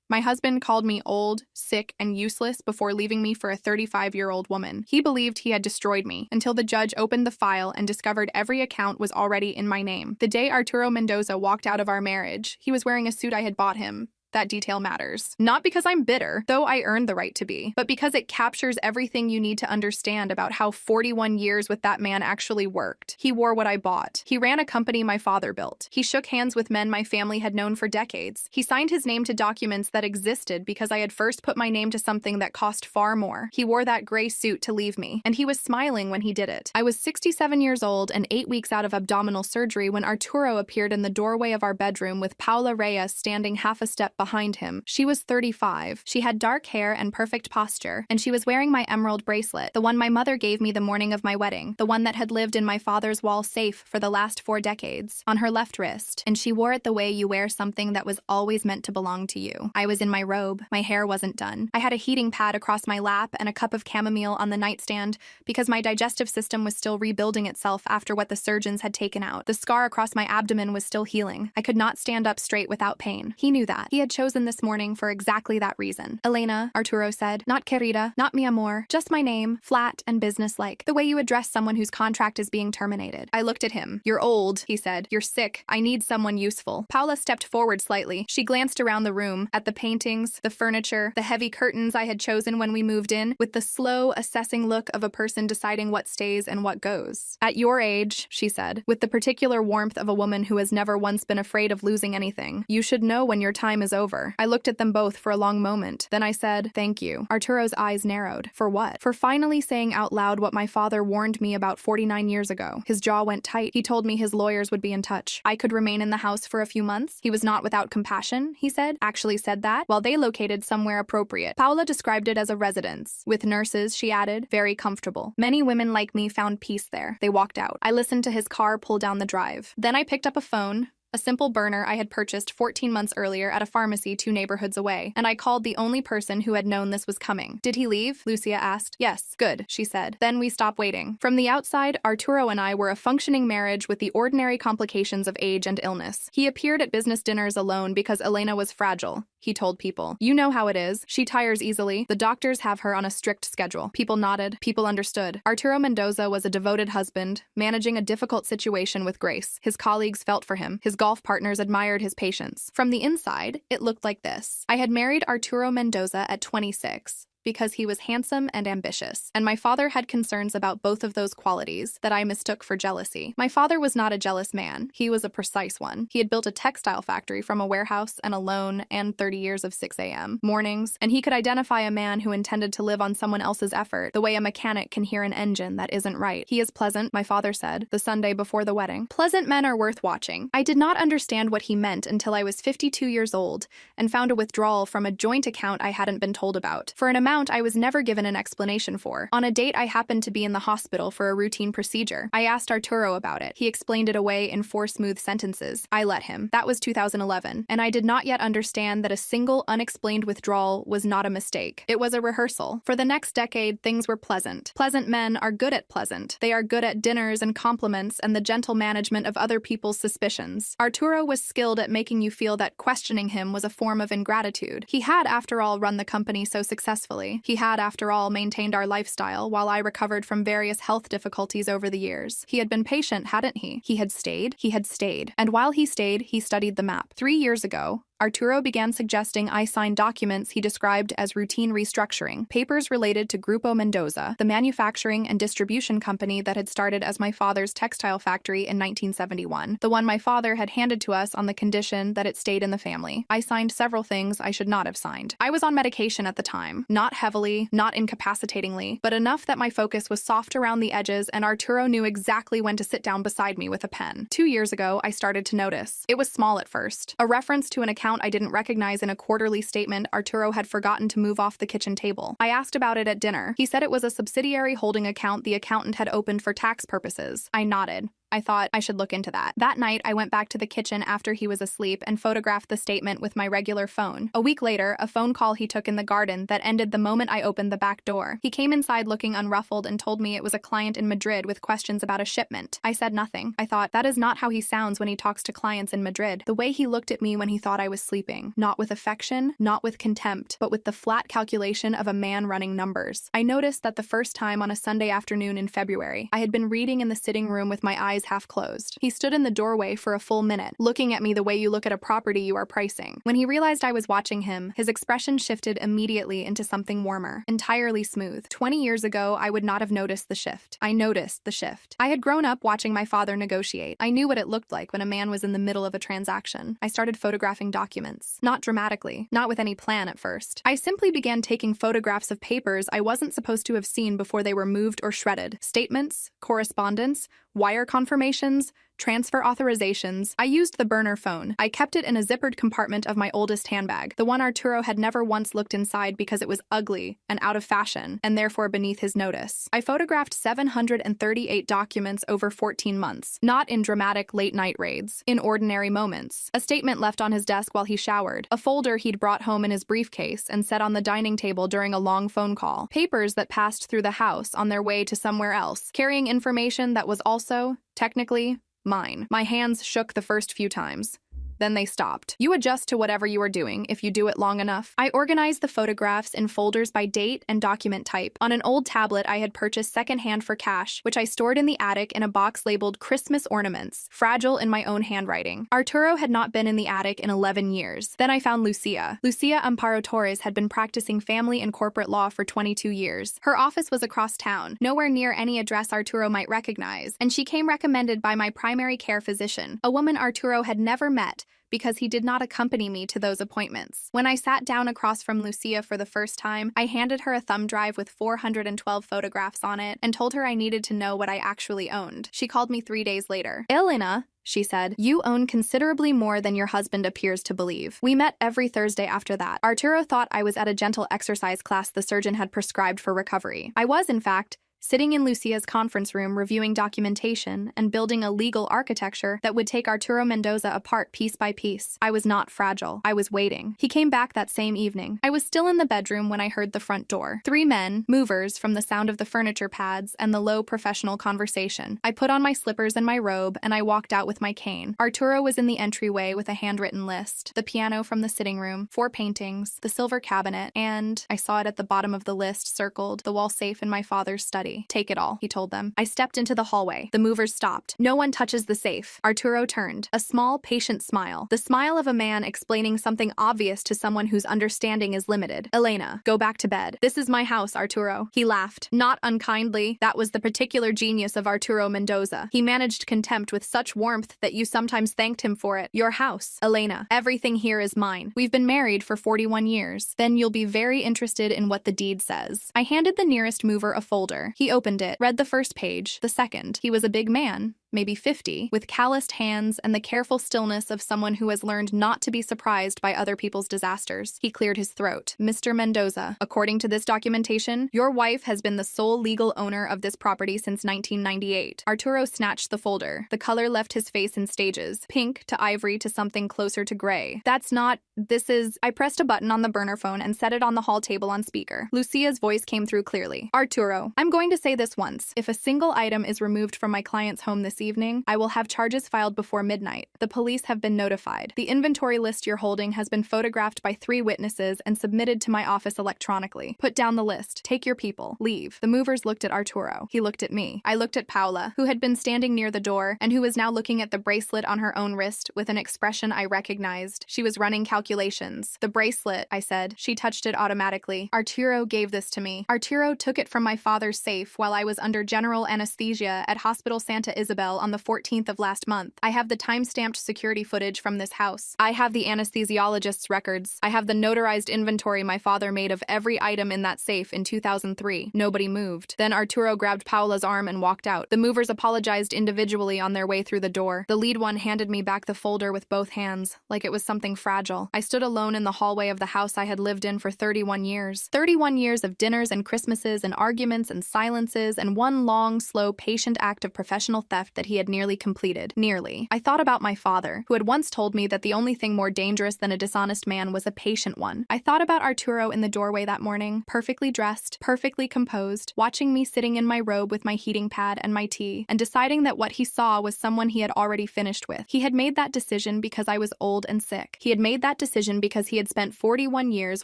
My husband called me old, sick, and useless before leaving me for a 35-year-old woman. He believed he had destroyed me until the judge opened the file and discovered every account was already in my name. The day Arturo Mendoza walked out of our marriage, he was wearing a suit I had bought him. That detail matters. Not because I'm bitter, though I earned the right to be, but because it captures everything you need to understand about how 41 years with that man actually worked. He wore what I bought. He ran a company my father built. He shook hands with men my family had known for decades. He signed his name to documents that existed because I had first put my name to something that cost far more. He wore that gray suit to leave me, and he was smiling when he did it. I was 67 years old and 8 weeks out of abdominal surgery when Arturo appeared in the doorway of our bedroom with Paula Reyes standing half a step behind him. She was 35. She had dark hair and perfect posture, and she was wearing my emerald bracelet, the one my mother gave me the morning of my wedding, the one that had lived in my father's wall safe for the last 4 decades, on her left wrist, and she wore it the way you wear something that was always meant to belong to you. I was in my robe. My hair wasn't done. I had a heating pad across my lap and a cup of chamomile on the nightstand because my digestive system was still rebuilding itself after what the surgeons had taken out. The scar across my abdomen was still healing. I could not stand up straight without pain. He knew that. He had chosen this morning for exactly that reason. Elena, Arturo said, not querida, not mi amor, just my name, flat and businesslike, the way you address someone whose contract is being terminated. I looked at him. You're old, he said. You're sick. I need someone useful. Paula stepped forward slightly. She glanced around the room, at the paintings, the furniture, the heavy curtains I had chosen when we moved in, with the slow, assessing look of a person deciding what stays and what goes. At your age, she said, with the particular warmth of a woman who has never once been afraid of losing anything, you should know when your time is over. I looked at them both for a long moment. Then I said, thank you. Arturo's eyes narrowed. For what? For finally saying out loud what my father warned me about 49 years ago. His jaw went tight. He told me his lawyers would be in touch. I could remain in the house for a few months. He was not without compassion, he said. Actually said that, while they located somewhere appropriate. Paula described it as a residence. With nurses, she added, very comfortable. Many women like me found peace there. They walked out. I listened to his car pull down the drive. Then I picked up a phone, a simple burner I had purchased 14 months earlier at a pharmacy 2 neighborhoods away, and I called the only person who had known this was coming. Did he leave? Lucia asked. Yes. Good, she said. Then we stopped waiting. From the outside, Arturo and I were a functioning marriage with the ordinary complications of age and illness. He appeared at business dinners alone because Elena was fragile, he told people. You know how it is. She tires easily. The doctors have her on a strict schedule. People nodded. People understood. Arturo Mendoza was a devoted husband, managing a difficult situation with grace. His colleagues felt for him. His golf partners admired his patience. From the inside, it looked like this. I had married Arturo Mendoza at 26. Because he was handsome and ambitious, and my father had concerns about both of those qualities that I mistook for jealousy. My father was not a jealous man. He was a precise one. He had built a textile factory from a warehouse and a loan and 30 years of 6 a.m. mornings, and he could identify a man who intended to live on someone else's effort the way a mechanic can hear an engine that isn't right. He is pleasant, my father said, the Sunday before the wedding. Pleasant men are worth watching. I did not understand what he meant until I was 52 years old and found a withdrawal from a joint account I hadn't been told about, for an amount I was never given an explanation for. On a date, I happened to be in the hospital for a routine procedure. I asked Arturo about it. He explained it away in 4 smooth sentences. I let him. That was 2011, and I did not yet understand that a single unexplained withdrawal was not a mistake. It was a rehearsal. For the next decade, things were pleasant. Pleasant men are good at pleasant. They are good at dinners and compliments and the gentle management of other people's suspicions. Arturo was skilled at making you feel that questioning him was a form of ingratitude. He had, after all, run the company so successfully. He had, after all, maintained our lifestyle while I recovered from various health difficulties over the years. He had been patient, hadn't he? He had stayed. He had stayed. And while he stayed, he studied the map. 3 years ago, Arturo began suggesting I sign documents he described as routine restructuring, papers related to Grupo Mendoza, the manufacturing and distribution company that had started as my father's textile factory in 1971, the one my father had handed to us on the condition that it stayed in the family. I signed several things I should not have signed. I was on medication at the time, not heavily, not incapacitatingly, but enough that my focus was soft around the edges and Arturo knew exactly when to sit down beside me with a pen. 2 years ago, I started to notice. It was small at first. A reference to an account I didn't recognize in a quarterly statement Arturo had forgotten to move off the kitchen table. I asked about it at dinner. He said it was a subsidiary holding account the accountant had opened for tax purposes. I nodded. I thought I should look into that. That night, I went back to the kitchen after he was asleep and photographed the statement with my regular phone. A week later, a phone call he took in the garden that ended the moment I opened the back door. He came inside looking unruffled and told me it was a client in Madrid with questions about a shipment. I said nothing. I thought, that is not how he sounds when he talks to clients in Madrid. The way he looked at me when he thought I was sleeping. Not with affection, not with contempt, but with the flat calculation of a man running numbers. I noticed that the first time on a Sunday afternoon in February, I had been reading in the sitting room with my eyes half closed. He stood in the doorway for a full minute, looking at me the way you look at a property you are pricing. When he realized I was watching him, his expression shifted immediately into something warmer, entirely smooth. 20 years ago, I would not have noticed the shift. I noticed the shift. I had grown up watching my father negotiate. I knew what it looked like when a man was in the middle of a transaction. I started photographing documents. Not dramatically, not with any plan at first. I simply began taking photographs of papers I wasn't supposed to have seen before they were moved or shredded. Statements, correspondence, wire confirmations, transfer authorizations. I used the burner phone. I kept it in a zippered compartment of my oldest handbag, the one Arturo had never once looked inside because it was ugly and out of fashion, and therefore beneath his notice. I photographed 738 documents over 14 months, not in dramatic late-night raids, in ordinary moments. A statement left on his desk while he showered, a folder he'd brought home in his briefcase and set on the dining table during a long phone call, papers that passed through the house on their way to somewhere else, carrying information that was also, technically, mine. My hands shook the first few times. Then they stopped. You adjust to whatever you are doing if you do it long enough. I organized the photographs in folders by date and document type. On an old tablet I had purchased secondhand for cash, which I stored in the attic in a box labeled Christmas ornaments, fragile in my own handwriting. Arturo had not been in the attic in 11 years. Then I found Lucia. Lucia Amparo Torres had been practicing family and corporate law for 22 years. Her office was across town, nowhere near any address Arturo might recognize, and she came recommended by my primary care physician, a woman Arturo had never met, because he did not accompany me to those appointments. When I sat down across from Lucia for the first time, I handed her a thumb drive with 412 photographs on it and told her I needed to know what I actually owned. She called me 3 days later. Elena, she said, you own considerably more than your husband appears to believe. We met every Thursday after that. Arturo thought I was at a gentle exercise class the surgeon had prescribed for recovery. I was, in fact, sitting in Lucia's conference room reviewing documentation and building a legal architecture that would take Arturo Mendoza apart piece by piece. I was not fragile. I was waiting. He came back that same evening. I was still in the bedroom when I heard the front door. 3 men, movers from the sound of the furniture pads and the low professional conversation. I put on my slippers and my robe and I walked out with my cane. Arturo was in the entryway with a handwritten list, the piano from the sitting room, 4 paintings, the silver cabinet, and I saw it at the bottom of the list circled, the wall safe in my father's study. Take it all, he told them. I stepped into the hallway. The movers stopped. No one touches the safe. Arturo turned. A small, patient smile. The smile of a man explaining something obvious to someone whose understanding is limited. Elena, go back to bed. This is my house, Arturo. He laughed. Not unkindly. That was the particular genius of Arturo Mendoza. He managed contempt with such warmth that you sometimes thanked him for it. Your house, Elena. Everything here is mine. We've been married for 41 years. Then you'll be very interested in what the deed says. I handed the nearest mover a folder. He opened it, read the first page, the second. He was a big man, maybe 50, with calloused hands and the careful stillness of someone who has learned not to be surprised by other people's disasters. He cleared his throat. Mr. Mendoza, according to this documentation, your wife has been the sole legal owner of this property since 1998. Arturo snatched the folder. The color left his face in stages, pink to ivory to something closer to gray. That's not, this is... I pressed a button on the burner phone and set it on the hall table on speaker. Lucia's voice came through clearly. Arturo, I'm going to say this once. If a single item is removed from my client's home this evening, I will have charges filed before midnight. The police have been notified. The inventory list you're holding has been photographed by 3 witnesses and submitted to my office electronically. Put down the list. Take your people. Leave. The movers looked at Arturo. He looked at me. I looked at Paula, who had been standing near the door and who was now looking at the bracelet on her own wrist with an expression I recognized. She was running calculations. The bracelet, I said. She touched it automatically. Arturo gave this to me. Arturo took it from my father's safe while I was under general anesthesia at Hospital Santa Isabel on the 14th of last month. I have the time-stamped security footage from this house. I have the anesthesiologist's records. I have the notarized inventory my father made of every item in that safe in 2003. Nobody moved. Then Arturo grabbed Paula's arm and walked out. The movers apologized individually on their way through the door. The lead one handed me back the folder with both hands, like it was something fragile. I stood alone in the hallway of the house I had lived in for 31 years. 31 years of dinners and Christmases and arguments and silences and one long, slow, patient act of professional theft that he had nearly completed. Nearly. I thought about my father, who had once told me that the only thing more dangerous than a dishonest man was a patient one. I thought about Arturo in the doorway that morning, perfectly dressed, perfectly composed, watching me sitting in my robe with my heating pad and my tea, and deciding that what he saw was someone he had already finished with. He had made that decision because I was old and sick. He had made that decision because he had spent 41 years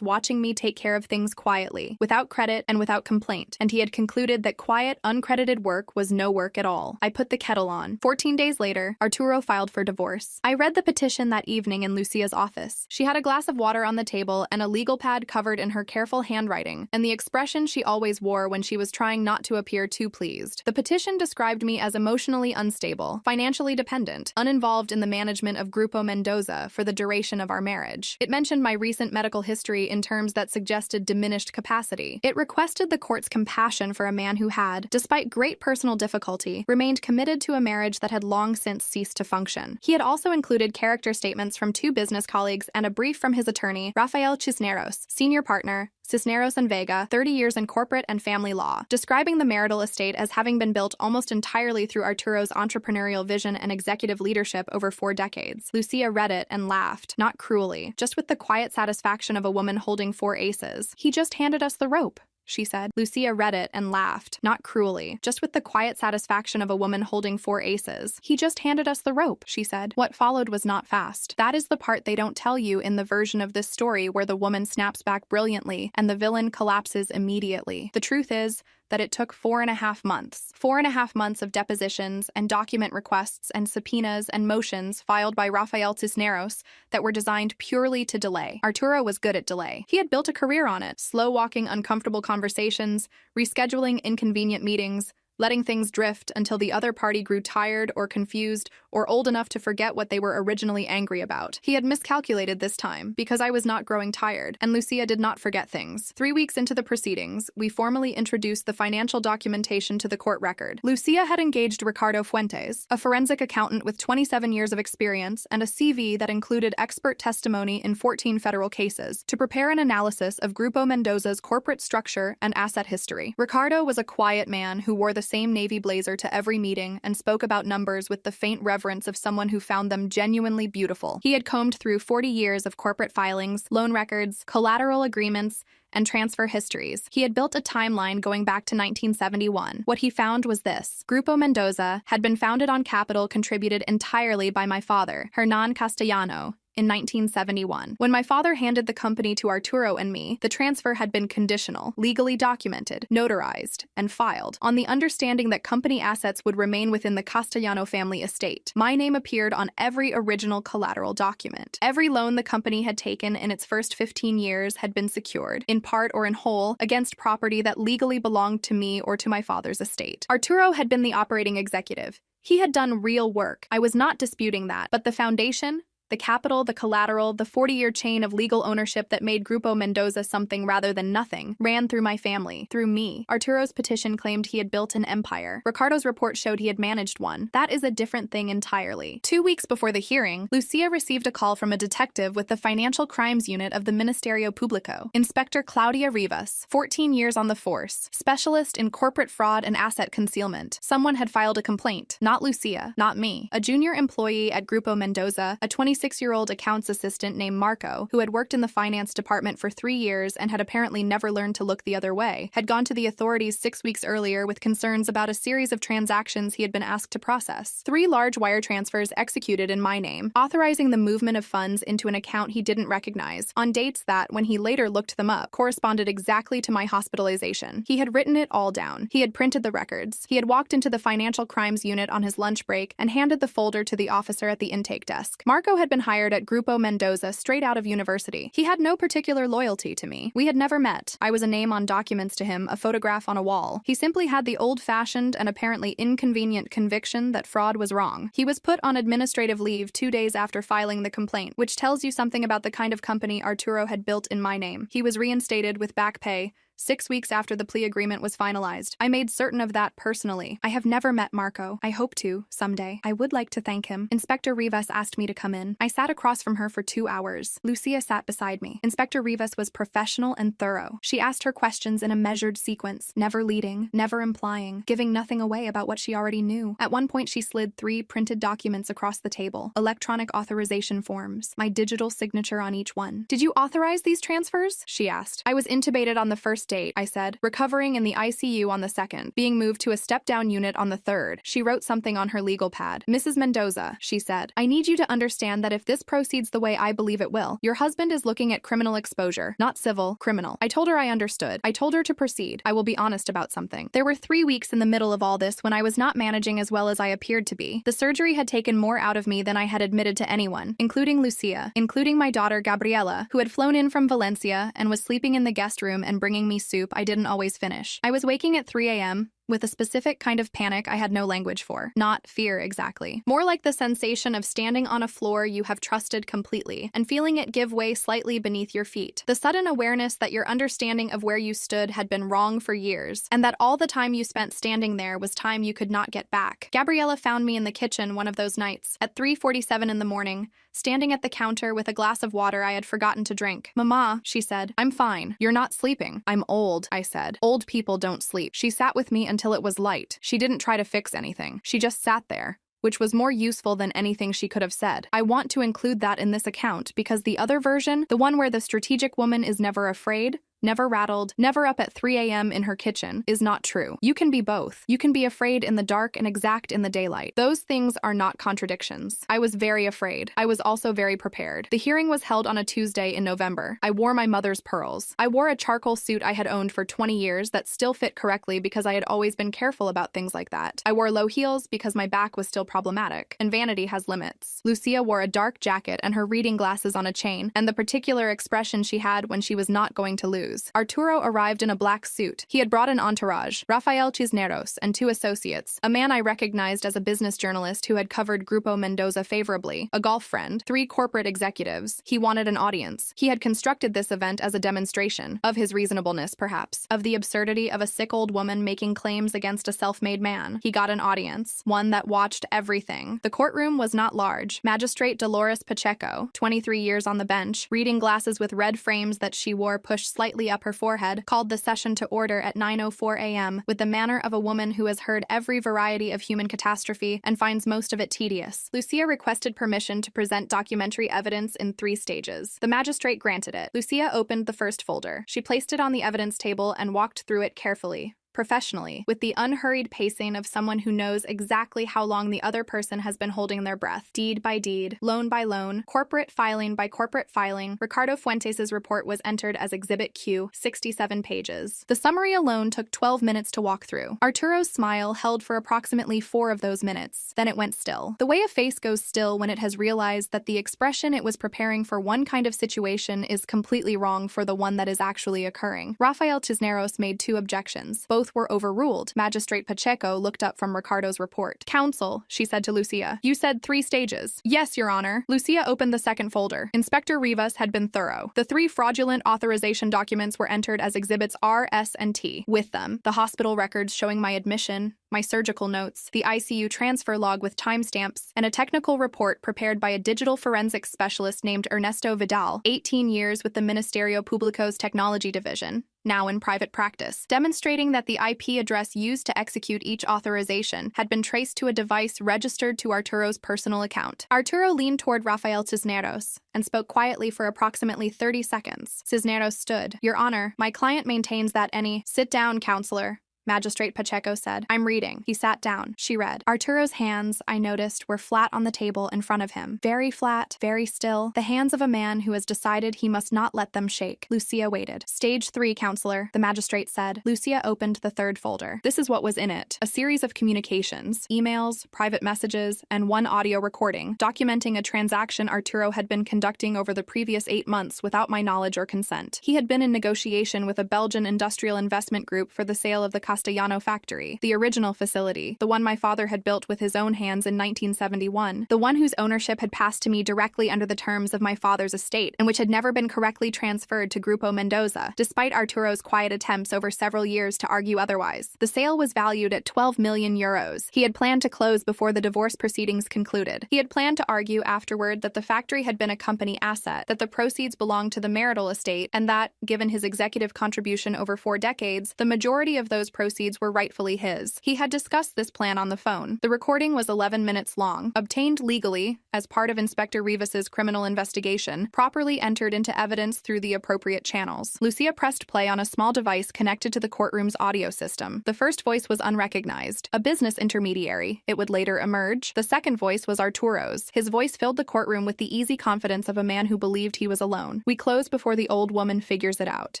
watching me take care of things quietly, without credit and without complaint, and he had concluded that quiet, uncredited work was no work at all. I put the kettle on. 14 days later, Arturo filed for divorce. I read the petition that evening in Lucia's office. She had a glass of water on the table and a legal pad covered in her careful handwriting, and the expression she always wore when she was trying not to appear too pleased. The petition described me as emotionally unstable, financially dependent, uninvolved in the management of Grupo Mendoza for the duration of our marriage. It mentioned my recent medical history in terms that suggested diminished capacity. It requested the court's compassion for a man who had, despite great personal difficulty, remained committed to a marriage that had long since ceased to function. He had also included character statements from 2 business colleagues and a brief from his attorney, Rafael Cisneros, senior partner, Cisneros and Vega, 30 years in corporate and family law, describing the marital estate as having been built almost entirely through Arturo's entrepreneurial vision and executive leadership over 4 decades. Lucia read it and laughed, not cruelly, just with the quiet satisfaction of a woman holding 4 aces. He just handed us the rope, she said. Lucia read it and laughed, not cruelly, just with the quiet satisfaction of a woman holding 4 aces. He just handed us the rope, she said. What followed was not fast. That is the part they don't tell you in the version of this story where the woman snaps back brilliantly and the villain collapses immediately. The truth is that it took 4.5 months. 4.5 months of depositions and document requests and subpoenas and motions filed by Rafael Cisneros that were designed purely to delay. Arturo was good at delay. He had built a career on it, slow-walking uncomfortable conversations, rescheduling inconvenient meetings, letting things drift until the other party grew tired or confused or old enough to forget what they were originally angry about. He had miscalculated this time, because I was not growing tired, and Lucia did not forget things. 3 weeks into the proceedings, we formally introduced the financial documentation to the court record. Lucia had engaged Ricardo Fuentes, a forensic accountant with 27 years of experience and a CV that included expert testimony in 14 federal cases, to prepare an analysis of Grupo Mendoza's corporate structure and asset history. Ricardo was a quiet man who wore the same navy blazer to every meeting and spoke about numbers with the faint reverence of someone who found them genuinely beautiful. He had combed through 40 years of corporate filings, loan records, collateral agreements, and transfer histories. He had built a timeline going back to 1971. What he found was this: Grupo Mendoza had been founded on capital contributed entirely by my father, Hernan Castellano, in 1971. When my father handed the company to Arturo and me, the transfer had been conditional, legally documented, notarized, and filed, on the understanding that company assets would remain within the Castellano family estate. My name appeared on every original collateral document. Every loan the company had taken in its first 15 years had been secured, in part or in whole, against property that legally belonged to me or to my father's estate. Arturo had been the operating executive. He had done real work. I was not disputing that, but the foundation, the capital, the collateral, the 40-year chain of legal ownership that made Grupo Mendoza something rather than nothing, ran through my family, through me. Arturo's petition claimed he had built an empire. Ricardo's report showed he had managed one. That is a different thing entirely. 2 weeks before the hearing, Lucia received a call from a detective with the Financial Crimes Unit of the Ministerio Público, Inspector Claudia Rivas, 14 years on the force, specialist in corporate fraud and asset concealment. Someone had filed a complaint. Not Lucia, not me. A junior employee at Grupo Mendoza, a 26-year-old accounts assistant named Marco, who had worked in the finance department for 3 years and had apparently never learned to look the other way, had gone to the authorities 6 weeks earlier with concerns about a series of transactions he had been asked to process. 3 large wire transfers executed in my name, authorizing the movement of funds into an account he didn't recognize, on dates that, when he later looked them up, corresponded exactly to my hospitalization. He had written it all down. He had printed the records. He had walked into the Financial Crimes Unit on his lunch break and handed the folder to the officer at the intake desk. Marco had been hired at Grupo Mendoza straight out of university. He had no particular loyalty to me. We had never met. I was a name on documents to him, a photograph on a wall. He simply had the old-fashioned and apparently inconvenient conviction that fraud was wrong. He was put on administrative leave 2 days after filing the complaint, which tells you something about the kind of company Arturo had built in my name. He was reinstated with back pay, 6 weeks after the plea agreement was finalized. I made certain of that personally. I have never met Marco. I hope to, someday. I would like to thank him. Inspector Rivas asked me to come in. I sat across from her for 2 hours. Lucia sat beside me. Inspector Rivas was professional and thorough. She asked her questions in a measured sequence, never leading, never implying, giving nothing away about what she already knew. At one point, she slid 3 printed documents across the table, electronic authorization forms, my digital signature on each one. Did you authorize these transfers? She asked. I was intubated on the first date, I said, recovering in the ICU on the second, being moved to a step-down unit on the third. She wrote something on her legal pad. Mrs. Mendoza, she said, I need you to understand that if this proceeds the way I believe it will, your husband is looking at criminal exposure, not civil, criminal. I told her I understood. I told her to proceed. I will be honest about something. There were 3 weeks in the middle of all this when I was not managing as well as I appeared to be. The surgery had taken more out of me than I had admitted to anyone, including Lucia, including my daughter Gabriela, who had flown in from Valencia and was sleeping in the guest room and bringing me soup I didn't always finish. I was waking at 3 a.m., with a specific kind of panic I had no language for. Not fear exactly. More like the sensation of standing on a floor you have trusted completely and feeling it give way slightly beneath your feet. The sudden awareness that your understanding of where you stood had been wrong for years, and that all the time you spent standing there was time you could not get back. Gabriela found me in the kitchen one of those nights, at 3:47 in the morning, standing at the counter with a glass of water I had forgotten to drink. Mama, she said, I'm fine. You're not sleeping. I'm old, I said. Old people don't sleep. She sat with me until it was light. She didn't try to fix anything. She just sat there, which was more useful than anything she could have said. I want to include that in this account because the other version, the one where the strategic woman is never afraid, never rattled, never up at 3 a.m. in her kitchen, is not true. You can be both. You can be afraid in the dark and exact in the daylight. Those things are not contradictions. I was very afraid. I was also very prepared. The hearing was held on a Tuesday in November. I wore my mother's pearls. I wore a charcoal suit I had owned for 20 years that still fit correctly because I had always been careful about things like that. I wore low heels because my back was still problematic, and vanity has limits. Lucia wore a dark jacket and her reading glasses on a chain, and the particular expression she had when she was not going to lose. Arturo arrived in a black suit. He had brought an entourage, Rafael Cisneros, and 2 associates, a man I recognized as a business journalist who had covered Grupo Mendoza favorably, a golf friend, 3 corporate executives. He wanted an audience. He had constructed this event as a demonstration, of his reasonableness perhaps, of the absurdity of a sick old woman making claims against a self-made man. He got an audience, one that watched everything. The courtroom was not large. Magistrate Dolores Pacheco, 23 years on the bench, reading glasses with red frames that she wore pushed slightly up her forehead, called the session to order at 9:04 a.m. with the manner of a woman who has heard every variety of human catastrophe and finds most of it tedious. Lucia requested permission to present documentary evidence in 3 stages. The magistrate granted it. Lucia opened the first folder. She placed it on the evidence table and walked through it carefully, professionally, with the unhurried pacing of someone who knows exactly how long the other person has been holding their breath. Deed by deed, loan by loan, corporate filing by corporate filing, Ricardo Fuentes' report was entered as Exhibit Q, 67 pages. The summary alone took 12 minutes to walk through. Arturo's smile held for approximately 4 of those minutes. Then it went still. The way a face goes still when it has realized that the expression it was preparing for one kind of situation is completely wrong for the one that is actually occurring. Rafael Cisneros made 2 objections. Both were overruled. Magistrate Pacheco looked up from Ricardo's report. Counsel, she said to Lucia, you said 3 stages. Yes, Your Honor. Lucia opened the second folder. Inspector Rivas had been thorough. The 3 fraudulent authorization documents were entered as exhibits R, S, and T. With them, the hospital records showing my admission, my surgical notes, the ICU transfer log with timestamps, and a technical report prepared by a digital forensics specialist named Ernesto Vidal, 18 years with the Ministerio Público's Technology Division, now in private practice, demonstrating that the IP address used to execute each authorization had been traced to a device registered to Arturo's personal account. Arturo leaned toward Rafael Cisneros and spoke quietly for approximately 30 seconds. Cisneros stood. Your Honor, my client maintains that any— Sit down, counselor. Magistrate Pacheco said. I'm reading. He sat down. She read. Arturo's hands, I noticed, were flat on the table in front of him. Very flat, very still. The hands of a man who has decided he must not let them shake. Lucia waited. Stage 3, counselor, the magistrate said. Lucia opened the 3rd folder. This is what was in it. A series of communications, emails, private messages, and 1 audio recording, documenting a transaction Arturo had been conducting over the previous 8 months without my knowledge or consent. He had been in negotiation with a Belgian industrial investment group for the sale of the Castellano factory, the original facility, the one my father had built with his own hands in 1971, the one whose ownership had passed to me directly under the terms of my father's estate and which had never been correctly transferred to Grupo Mendoza, despite Arturo's quiet attempts over several years to argue otherwise. The sale was valued at 12 million euros. He had planned to close before the divorce proceedings concluded. He had planned to argue afterward that the factory had been a company asset, that the proceeds belonged to the marital estate, and that, given his executive contribution over 4 decades, the majority of those proceeds were rightfully his. He had discussed this plan on the phone. The recording was 11 minutes long, obtained legally as part of Inspector Rivas's criminal investigation, properly entered into evidence through the appropriate channels. Lucia pressed play on a small device connected to the courtroom's audio system. The first voice was unrecognized, a business intermediary, it would later emerge. The second voice was Arturo's. His voice filled the courtroom with the easy confidence of a man who believed he was alone. We close before the old woman figures it out.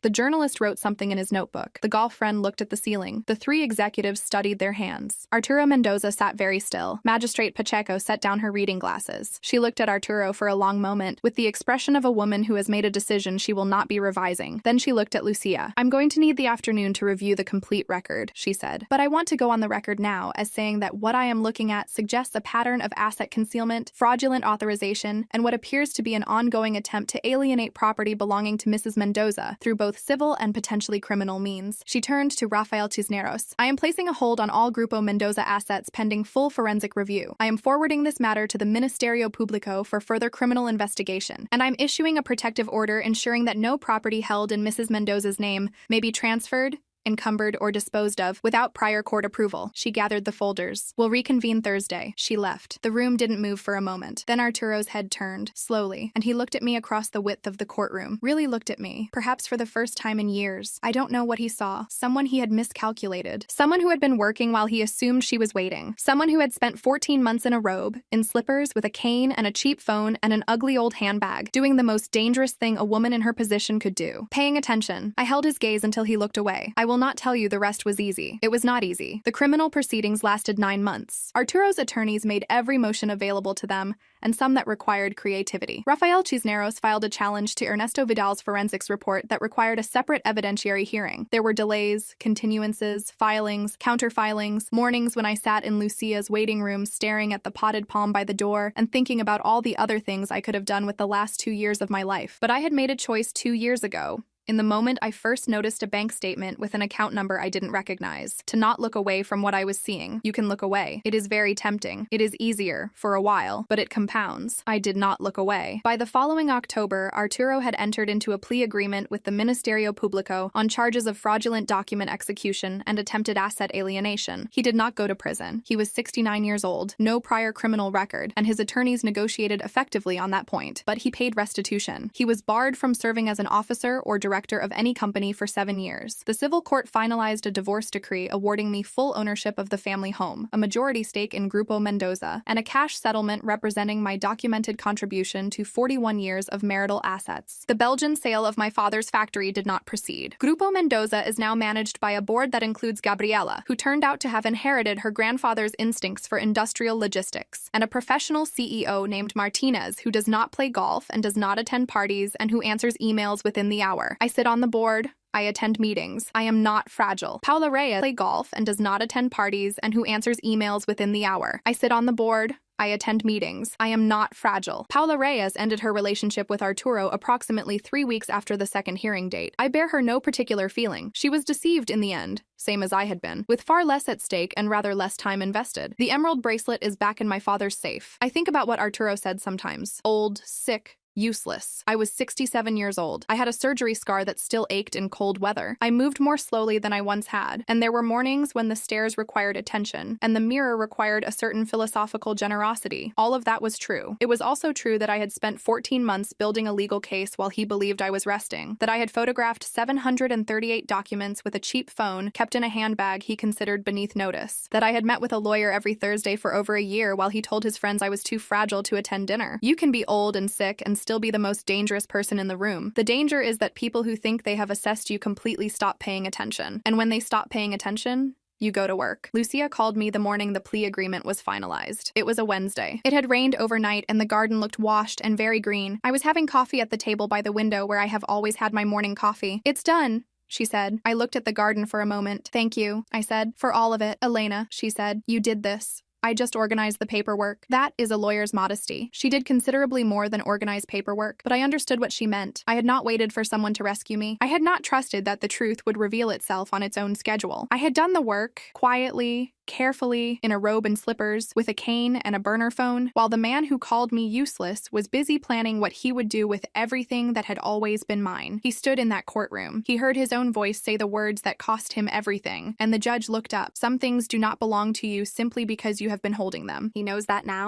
The journalist wrote something in his notebook. The golf friend looked at the ceiling. The 3 executives studied their hands. Arturo Mendoza sat very still. Magistrate Pacheco set down her reading glasses. She looked at Arturo for a long moment, with the expression of a woman who has made a decision she will not be revising. Then she looked at Lucia. "I'm going to need the afternoon to review the complete record," she said. "But I want to go on the record now as saying that what I am looking at suggests a pattern of asset concealment, fraudulent authorization, and what appears to be an ongoing attempt to alienate property belonging to Mrs. Mendoza through both civil and potentially criminal means." She turned to Rafael Cisneros. "I am placing a hold on all Grupo Mendoza assets pending full forensic review. I am forwarding this matter to the Ministerio Público for further criminal investigation, and I'm issuing a protective order ensuring that no property held in Mrs. Mendoza's name may be transferred, encumbered, or disposed of without prior court approval." She gathered the folders. "We'll reconvene Thursday." She left. The room didn't move for a moment. Then Arturo's head turned, slowly, and he looked at me across the width of the courtroom. Really looked at me, perhaps for the first time in years. I don't know what he saw. Someone he had miscalculated. Someone who had been working while he assumed she was waiting. Someone who had spent 14 months in a robe, in slippers, with a cane and a cheap phone and an ugly old handbag, doing the most dangerous thing a woman in her position could do. Paying attention. I held his gaze until he looked away. I will not tell you the rest was easy. It was not easy. The criminal proceedings lasted 9 months. Arturo's attorneys made every motion available to them, and some that required creativity. Rafael Cisneros filed a challenge to Ernesto Vidal's forensics report that required a separate evidentiary hearing. There were delays, continuances, filings, counterfilings, mornings when I sat in Lucia's waiting room staring at the potted palm by the door and thinking about all the other things I could have done with the last 2 years of my life. But I had made a choice 2 years ago, in the moment I first noticed a bank statement with an account number I didn't recognize, to not look away from what I was seeing. You can look away. It is very tempting. It is easier, for a while, but it compounds. I did not look away. By the following October, Arturo had entered into a plea agreement with the Ministerio Público on charges of fraudulent document execution and attempted asset alienation. He did not go to prison. He was 69 years old, no prior criminal record, and his attorneys negotiated effectively on that point, but he paid restitution. He was barred from serving as an officer or director of any company for 7 years. The civil court finalized a divorce decree awarding me full ownership of the family home, a majority stake in Grupo Mendoza, and a cash settlement representing my documented contribution to 41 years of marital assets. The Belgian sale of my father's factory did not proceed. Grupo Mendoza is now managed by a board that includes Gabriela, who turned out to have inherited her grandfather's instincts for industrial logistics, and a professional CEO named Martinez, who does not play golf and does not attend parties and who answers emails within the hour. I sit on the board. I attend meetings. I am not fragile. Paula Reyes plays golf and does not attend parties and who answers emails within the hour. I sit on the board. I attend meetings. I am not fragile. Paula Reyes ended her relationship with Arturo approximately 3 weeks after the second hearing date. I bear her no particular feeling. She was deceived in the end, same as I had been, with far less at stake and rather less time invested. The emerald bracelet is back in my father's safe. I think about what Arturo said sometimes. Old, sick, useless. I was 67 years old. I had a surgery scar that still ached in cold weather. I moved more slowly than I once had, and there were mornings when the stairs required attention, and the mirror required a certain philosophical generosity. All of that was true. It was also true that I had spent 14 months building a legal case while he believed I was resting, that I had photographed 738 documents with a cheap phone kept in a handbag he considered beneath notice, that I had met with a lawyer every Thursday for over a year while he told his friends I was too fragile to attend dinner. You can be old and sick and still be the most dangerous person in the room. The danger is that people who think they have assessed you completely stop paying attention. And when they stop paying attention, you go to work. Lucia called me the morning the plea agreement was finalized. It was a Wednesday. It had rained overnight and the garden looked washed and very green. I was having coffee at the table by the window where I have always had my morning coffee. "It's done," she said. I looked at the garden for a moment. Thank you, I said. For all of it, Elena, she said. You did this. I just organized the paperwork. That is a lawyer's modesty. She did considerably more than organize paperwork, but I understood what she meant. I had not waited for someone to rescue me. I had not trusted that the truth would reveal itself on its own schedule. I had done the work, quietly, carefully, in a robe and slippers, with a cane and a burner phone, while the man who called me useless was busy planning what he would do with everything that had always been mine. He stood in that courtroom. He heard his own voice say the words that cost him everything, and the judge looked up. Some things do not belong to you simply because you have been holding them. He knows that now.